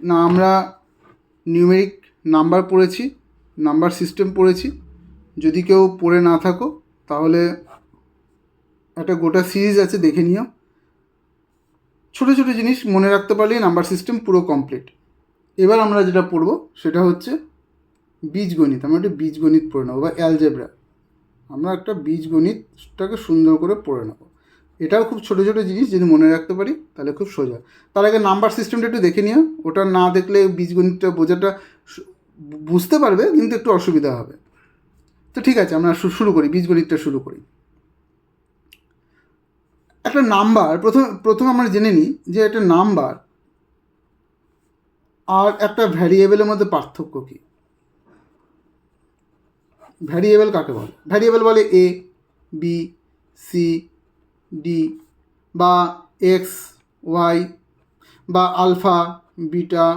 না আমরা numeric number পড়েছি, নাম্বার সিস্টেম পড়েছি। যদি কেউ পড়ে না থাকো তাহলে একটা গোটা সিরিজ আছে, দেখে নিও। ছোটো ছোটো জিনিস মনে রাখতে পারলেই নাম্বার সিস্টেম পুরো কমপ্লিট। এবার আমরা যেটা পড়বো সেটা হচ্ছে বীজগণিত। আমরা একটা বীজগণিত পড়ে নেবো, বা অ্যালজেব্রা। আমরা একটা বীজগণিতটাকে সুন্দর করে পড়ে নেবো। এটাও খুব ছোটো ছোটো জিনিস, যদি মনে রাখতে পারি তাহলে খুব সোজা। তার আগে নাম্বার সিস্টেমটা একটু দেখে নিও। ওটা না দেখলে বীজগণিতটা বোঝাটা বুঝতে পারবে, কিন্তু একটু অসুবিধা হবে। তো ঠিক আছে, আমরা শুরু করি, বীজগণিতটা শুরু করি। একটা নাম্বার প্রথম আমরা জেনে নিই যে একটা নাম্বার আর একটা ভ্যারিয়েবলের মধ্যে পার্থক্য কী। ভ্যারিয়েবল কাকে বলে? ভ্যারিয়েবল বলে এ, বি, সি, ডি, বা এক্স, ওয়াই, বা আলফা, বিটা,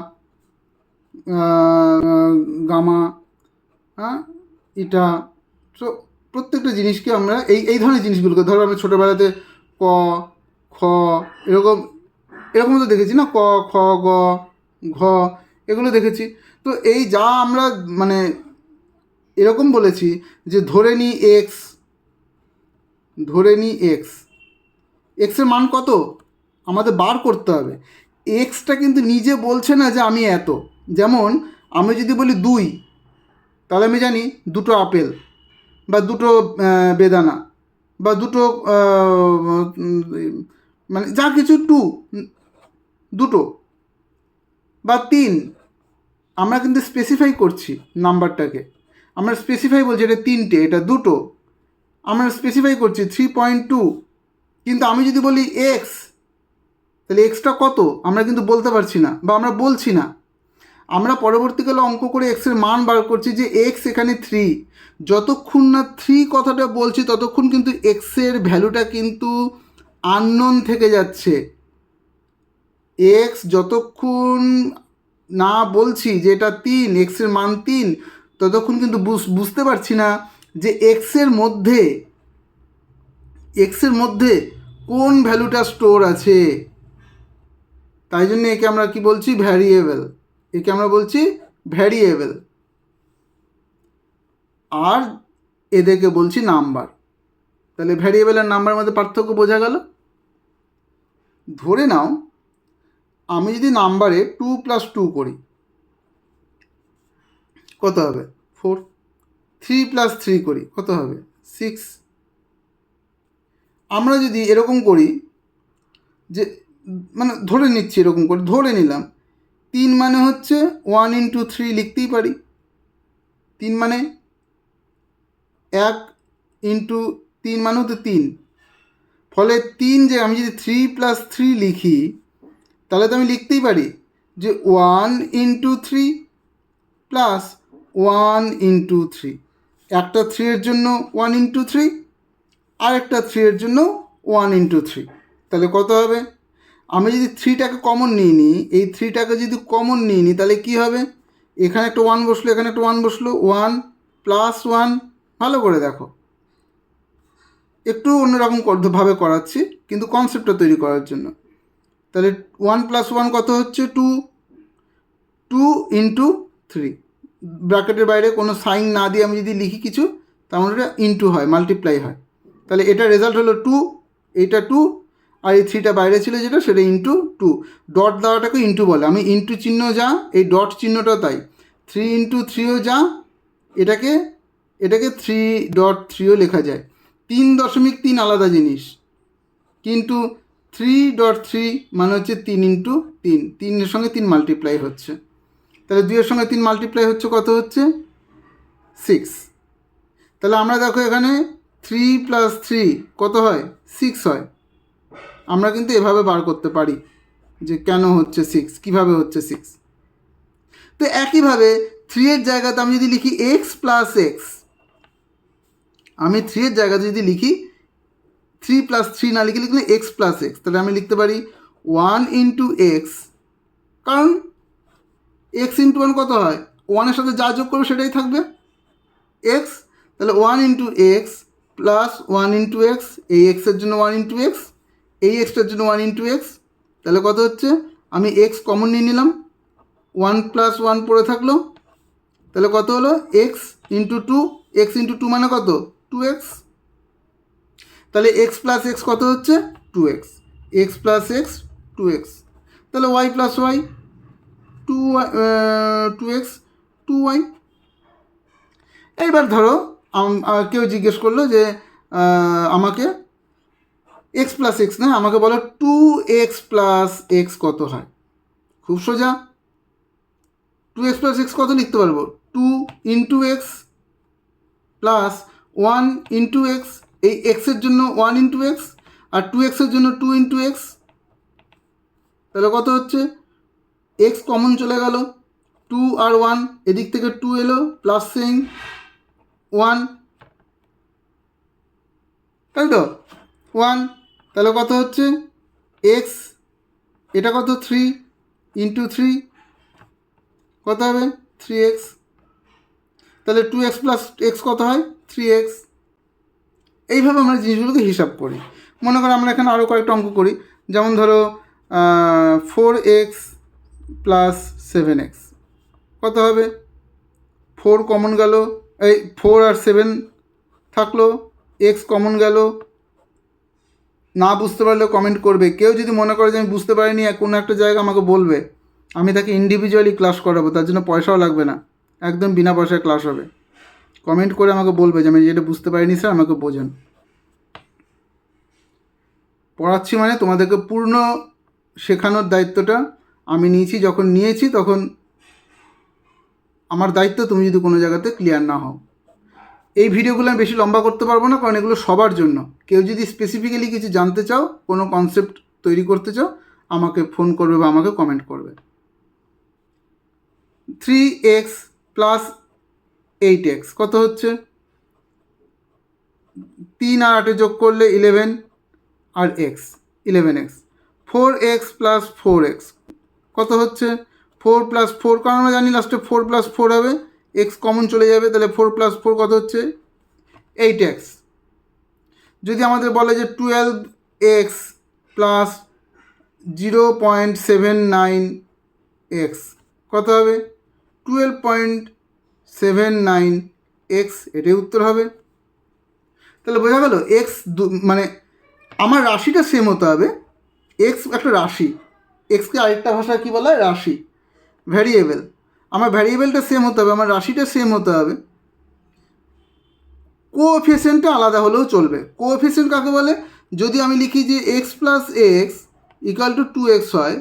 গামা, হ্যাঁ, ইটা। তো প্রত্যেকটা জিনিসকে আমরা এই ধরনের জিনিসগুলোকে, ধরো আমরা ছোটোবেলাতে ক, খ, এরকম এরকম তো দেখেছি না, ক, খ, গ, ঘ, এগুলো দেখেছি। তো এই যা আমরা মানে এরকম বলেছি যে ধরে নিই এক্স, এক্সের মান কত আমাদের বার করতে হবে। এক্সটা কিন্তু নিজে বলছে না যে আমি এত। যেমন আমি যদি বলি 2, তাহলে আমি জানি 2টো আপেল, বা 2টো বেদানা, বা 2টো মানে যা কিছু 2টো, বা 3। আমরা কিন্তু স্পেসিফাই করছি নাম্বারটাকে। আমরা স্পেসিফাই বলছি এটা 3টে, এটা 2টো। আমরা স্পেসিফাই করছি 3.2। কিন্তু আমি যদি বলি এক্স, তাহলে এক্সটা কত আমরা কিন্তু বলতে পারছি না, বা আমরা বলছি না। আমরা পরবর্তীকালে অঙ্ক করে এক্সের মান বার করছি যে এক্স এখানে 3। যতক্ষণ না 3 কথাটা বলছি ততক্ষণ কিন্তু এক্সের ভ্যালুটা কিন্তু আননোন থেকে যাচ্ছে। এক্স যতক্ষণ না বলছি যে এটা 3, এক্সের মান 3, ততক্ষণ কিন্তু বুঝতে পারছি না যে এক্সের মধ্যে কোন ভ্যালুটা স্টোর আছে। তাই জন্য একে আমরা কি বলছি? ভ্যারিয়েবল। একে আমরা বলছি ভ্যারিয়েবল, আর এদেরকে বলছি নাম্বার। তাহলে ভ্যারিয়েবল আর নাম্বারের মধ্যে পার্থক্য বোঝা গেল। ধরে নাও আমি যদি নাম্বারে 2 + 2 করি, কত হবে? 4। 3 + 3 করি, কত হবে? 6। আমরা যদি এরকম করি যে, মানে ধরে নিচ্ছি, এরকম করে ধরে নিলাম 3 মানে হচ্ছে 1 × 3 লিখতেই পারি। 3 মানে 1 × 3 মানে হচ্ছে 3। ফলে 3, যে আমি যদি 3 + 3 লিখি, তাহলে তো আমি লিখতেই পারি যে 1 × 3 + 1 × 3। একটা 3 এর জন্য 1 × 3, আর একটা 3 এর জন্য 1 × 3। তাহলে কত হবে? আমি যদি 3টাকে কমন নিয়ে নিই, এই 3টাকে যদি কমন নিয়ে নিই, তাহলে কী হবে? এখানে একটা 1 বসলো, এখানে একটা 1 বসলো, 1 + 1। ভালো করে দেখো, একটু অন্যরকম ভাবে করাচ্ছি, কিন্তু কনসেপ্টটা তৈরি করার জন্য। তাহলে 1 + 1 কত হচ্ছে? 2। 2 × 3, ব্র্যাকেটের বাইরে কোনো সাইন না দিয়ে আমি যদি লিখি কিছু, তার মানে এটা ইন্টু হয়, মাল্টিপ্লাই হয়। তাহলে এটা রেজাল্ট হলো 2, এইটা 2, আর এই 3টা বাইরে ছিল যেটা, সেটা × 2। ডট দেওয়াটাকে ইন্টু বলে। আমি ইন্টু চিহ্ন যা, এই ডট চিহ্নটাও তাই। 3 × 3ও যা, এটাকে 3.3ও লেখা যায়। 3.3 আলাদা জিনিস, কিন্তু 3.3 মানে হচ্ছে 3 × 3। 3-এর সঙ্গে 3 মাল্টিপ্লাই হচ্ছে। তাহলে 2-এর সঙ্গে 3 মাল্টিপ্লাই হচ্ছে, কত হচ্ছে? 6। তাহলে আমরা দেখো এখানে 3 + 3 কত হয়? 6 হয়। আমরা কিন্তু এভাবে বার করতে পারি যে কেন হচ্ছে 6, কীভাবে হচ্ছে 6। তো একইভাবে 3-এর জায়গাতে আমি যদি লিখি x + x, আমি 3-এর জায়গাতে যদি লিখি 3 + 3 না লিখলে x + x, তাহলে আমি লিখতে পারি 1 × x, কারণ x × 1 কত হয়? 1-এর সাথে যা যোগ করবে সেটাই থাকবে, x। তাহলে 1 × x + 1 × x, এই x-এর জন্য 1 × x, এই x-টার জন্য 1 × x। তাহলে কত হচ্ছে? আমি x কমন নিয়ে নিলাম, 1+1 পড়ে থাকলো, তাহলে কত হলো x into two, x into two মানে কত 2x, তাহলে এক্স প্লাস এক্স কত হচ্ছে 2x, x plus x 2x, তাহলে Y plus Y 2x 2y। এইবার ধরো কেউ জিজ্ঞেস করলো যে আমাকে এক্স প্লাস এক্স না, আমাকে বলো 2x প্লাস এক্স কত হয়। খুব সোজা, 2x প্লাস এক্স কত লিখতে পারবো 2 into x plus 1 into x, এই এক্সের জন্য 1 ইন্টু এক্স আর 2xের জন্য 2 ইন্টু এক্স, তাহলে কত হচ্ছে এক্স কমন চলে গেল, 2 আর 1 এদিক থেকে 2 এলো প্লাস সিং 1, তাই তো 1, তাহলে কত হচ্ছে এক্স, এটা কত 3 ইন্টু 3 কত হবে 3x, তাহলে 2x প্লাস এক্স কত হয় 3x। এইভাবে আমরা জিনিসগুলোকে হিসাব করি। মনে করো আমরা এখানে আরও কয়েকটা অঙ্ক করি, যেমন ধরো 4x প্লাস 7x কত হবে, 4 কমন গেল, এই 4 আর 7 থাকলো, এক্স কমন গেল। না বুঝতে পারলেও কমেন্ট করবে, কেউ যদি মনে করে যে আমি বুঝতে পারিনি কোনো একটা জায়গা আমাকে বলবে, আমি তাকে ইন্ডিভিজুয়ালি ক্লাস করাবো, তার জন্য পয়সাও লাগবে না, একদম বিনা পয়সায় ক্লাস হবে। কমেন্ট করে আমাকে বলবে যে আমি যেটা বুঝতে পারিনি স্যার আমাকে বোঝান। পড়াচ্ছি মানে তোমাদেরকে পূর্ণ শেখানোর দায়িত্বটা আমি নিয়েছি, যখন নিয়েছি তখন আমার দায়িত্ব তুমি যদি কোনো জায়গাতে ক্লিয়ার না হও। এই ভিডিওগুলো আমি বেশি লম্বা করতে পারবো না, কারণ এগুলো সবার জন্য। কেউ যদি স্পেসিফিক্যালি কিছু জানতে চাও, কোনো কনসেপ্ট তৈরি করতে চাও, আমাকে ফোন করবে বা আমাকে কমেন্ট করবে। 3x প্লাস 8x কত হচ্ছে, 3 আর 8 যোগ করলে 11 আর x 11x। 4x plus 4x কত হচ্ছে 4 প্লাস 4, কারণ আমরা জানি লাস্টে 4 প্লাস 4 হবে, x কমন চলে যাবে, তাহলে 4 প্লাস 4 কত হচ্ছে 8x। যদি আমাদের বলে যে 12x প্লাস 0.79x কত হবে 12.79x, এটাই উত্তর হবে। তাহলে বোঝা গেল এক্স মানে আমার রাশিটা সেম হতে হবে, এক্স একটা রাশি, এক্সকে আরেকটা ভাষায় কী বলা হয় রাশি, ভ্যারিয়েবল। আমার ভ্যারিয়েবলটা সেম হতে হবে, আমার রাশিটা সেম হতে হবে, কোএফিসিয়েন্টটা আলাদা হলেও চলবে। কোএফিসিয়েন্ট কাকে বলে, যদি আমি লিখি যে x plus x equal to 2x হয়,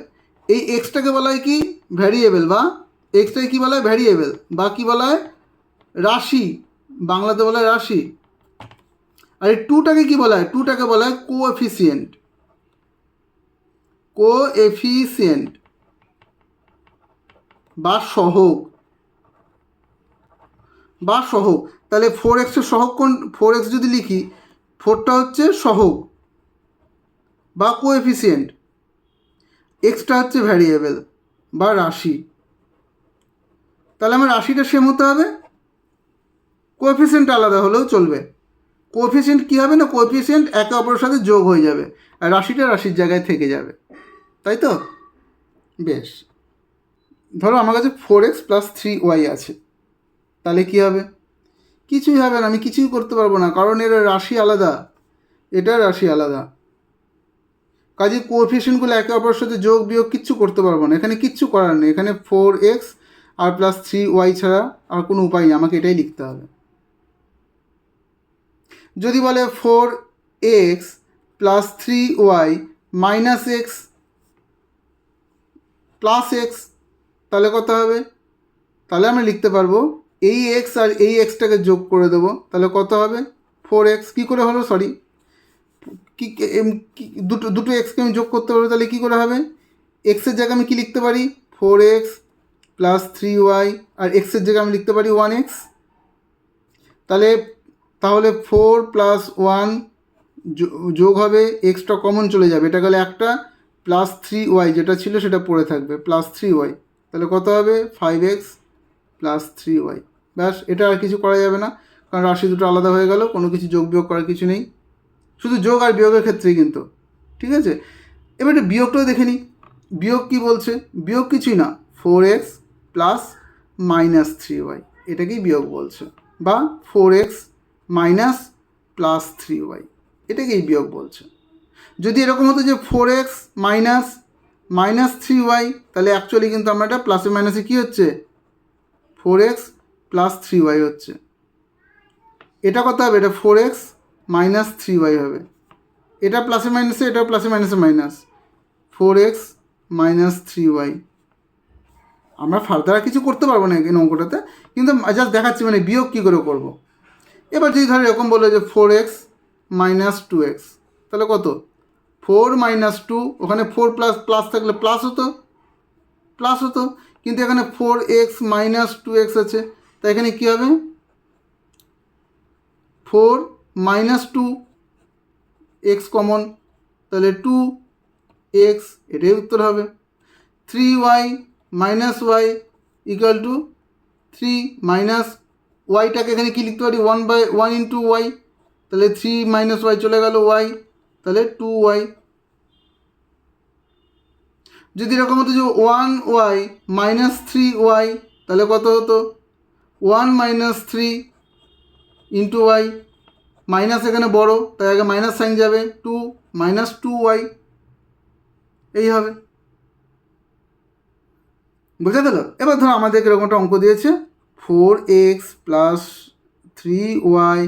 এই এক্সটাকে বলা হয় কি ভ্যারিয়েবল, বা এক্সটাকে কী বলা হয় ভ্যারিয়েবল, বা কী বলা হয় রাশি, বাংলাতে বলা হয় রাশি। আর এই টুটাকে কী বলা হয়, টুটাকে বলা হয় কোএফিসিয়েন্ট, কোএফিসিয়েন্ট বা সহগ, বা সহগ। তাহলে 4xের সহগ কোন, 4x যদি লিখি 4টা হচ্ছে সহগ বা কোএফিসিয়েন্ট, এক্সটা হচ্ছে ভ্যারিয়েবল বা রাশি। তাহলে আমার রাশিটা সেম হতে হবে, কোএফিসিয়েন্ট আলাদা হলেও চলবে। কোএফিসিয়েন্ট কী হবে না, কোএফিসিয়েন্ট একে অপরের সাথে যোগ হয়ে যাবে আর রাশিটা রাশির জায়গায় থেকে যাবে, তাই তো। বেশ, ধরো আমার কাছে 4x প্লাস 3y আছে, তাহলে কী হবে, কিছুই হবে না, আমি কিছুই করতে পারবো না, কারণ এর রাশি আলাদা, এটা রাশি আলাদা। কাজে কোএফিসিয়েন্টগুলো একে অপরের সাথে যোগ বিয়োগ কিচ্ছু করতে পারবো না, এখানে কিচ্ছু করার নেই, এখানে 4x আর প্লাস 3y ছাড়া আর কোনো উপায় নেই, আমাকে এটাই লিখতে হবে। যদি বলে 4x plus 3y minus x plus x, তাহলে কত হবে, তাহলে আমরা লিখতে পারবো এই এক্স আর এই এক্সটাকে যোগ করে দেবো, তাহলে কত হবে 4x, কী করে হলো সরি দুটো এক্সকে আমি যোগ করতে পারবো, তাহলে কী করে হবে, এক্সের জায়গায় আমি কী লিখতে পারি 4x প্লাস 3y, আর এক্সের জায়গায় আমি লিখতে পারি 1x। তাহলে 4 প্লাস 1 যোগ হবে, এক্সটা কমন চলে যাবে, এটা গেলে একটা, প্লাস 3y যেটা ছিল সেটা পড়ে থাকবে প্লাস 3y, তাহলে কত হবে 5x প্লাস 3y। ব্যাস, এটা আর কিছু করা যাবে না, কারণ রাশি দুটো আলাদা হয়ে গেল, কোনো কিছু যোগ বিয়োগ করার কিছু নেই, শুধু যোগ আর বিয়োগের ক্ষেত্রেই কিন্তু, ঠিক আছে। এবার বিয়োগটাও দেখে নিই, বিয়োগ কী বলছে, বিয়োগ কিছুই না, 4x প্লাস মাইনাস 3y, এটাকেই বিয়োগ বলছে, বা 4x মাইনাস প্লাস 3y, এটাকেই বিয়োগ বলছে। যদি এরকম হতো যে 4x মাইনাস 3y, তাহলে অ্যাকচুয়ালি কিন্তু আমরা এটা প্লাসে মাইনাসে কী হচ্ছে, 4x প্লাস 3y হচ্ছে। এটা কত হবে, এটা 4x মাইনাস 3y হবে। এটা প্লাসে মাইনাসে, এটাও প্লাসে মাইনাসে মাইনাস, 4x মাইনাস 3y। আমরা ফার্দার আর কিছু করতে পারবো না এই অঙ্কটাতে, কিন্তু জাস্ট দেখাচ্ছি মানে বিয়োগ কী করে করব। এবার যদি ধরো এরকম বললো যে 4x মাইনাস 2x, তাহলে কত, 4 মাইনাস 2, ওখানে 4 প্লাস থাকলে প্লাস হতো, কিন্তু এখানে 4x মাইনাস 2x আছে, তাই এখানে কী হবে, 4 মাইনাস 2x কমন, তাহলে 2x, এটাই উত্তর হবে। 3y minus y equal to 3 minus ওয়াইটাকে এখানে কী লিখতে পারি, 1 ইন্টু ওয়াই, তাহলে 3 মাইনাস ওয়াই চলে গেল ওয়াই, তাহলে 2y। যদি এরকম হতো যে 1y মাইনাস 3y, তাহলে কত হতো, 1 মাইনাস 3 ইন্টু ওয়াই, মাইনাস এখানে বড় তাই আগে মাইনাস সাইন যাবে, 2 মাইনাস 2y, এই হবে। বুঝে গেল? এবার ধরো আমাদের এরকমটা অঙ্ক দিয়েছে 4x plus 3y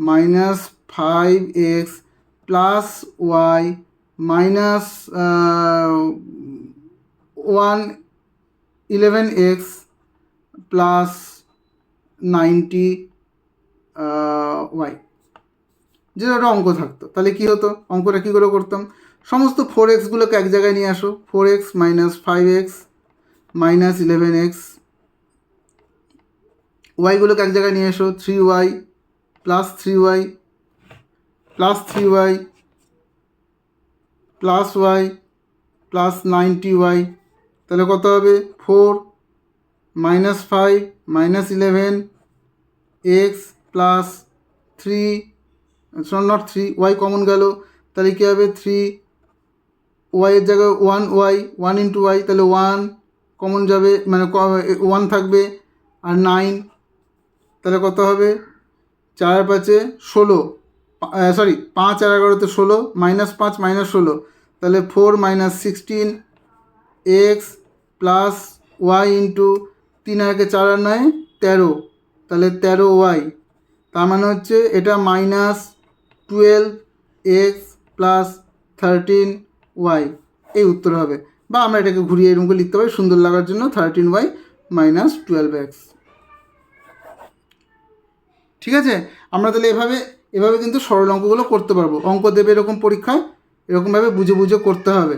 minus 5x plus y minus 11x plus 90y। যদি ওটা অঙ্ক থাকতো তাহলে কী হতো, অঙ্কটা কী করে করতাম, সমস্ত 4xগুলোকে এক জায়গায় নিয়ে আসো, 4x minus 5x minus 11x, ওয়াইগুলোকে এক জায়গায় নিয়ে এসো, 3y plus 3y plus 3y plus y plus 90y, তাহলে কত হবে, 4 minus 5 minus 11x plus 3, not 3y common গেল, তাহলে কী হবে, 3y এর জায়গায় 1y, 1 ইন্টু y, তাহলে 1 কমন যাবে, মানে 1 থাকবে, আর 9, তাহলে কত হবে, 4 আর 5 16, 5 আর 11 16, মাইনাস 5 মাইনাস 16, তাহলে 4 minus 16 x plus y into 3 আর 4 আর 9 13, তাহলে 13y, তার মানে হচ্ছে এটা মাইনাস 12x প্লাস 13y, এই উত্তর হবে। বা আমরা এটাকে ঘুরিয়ে এরকম করে লিখতে পারি সুন্দর লাগার জন্য, 13y মাইনাস 12x। ঠিক আছে, আমরা তাহলে এভাবে কিন্তু সরল অঙ্কগুলো করতে পারবো। অঙ্ক দেবে এরকম পরীক্ষায়, এরকমভাবে বুঝে করতে হবে।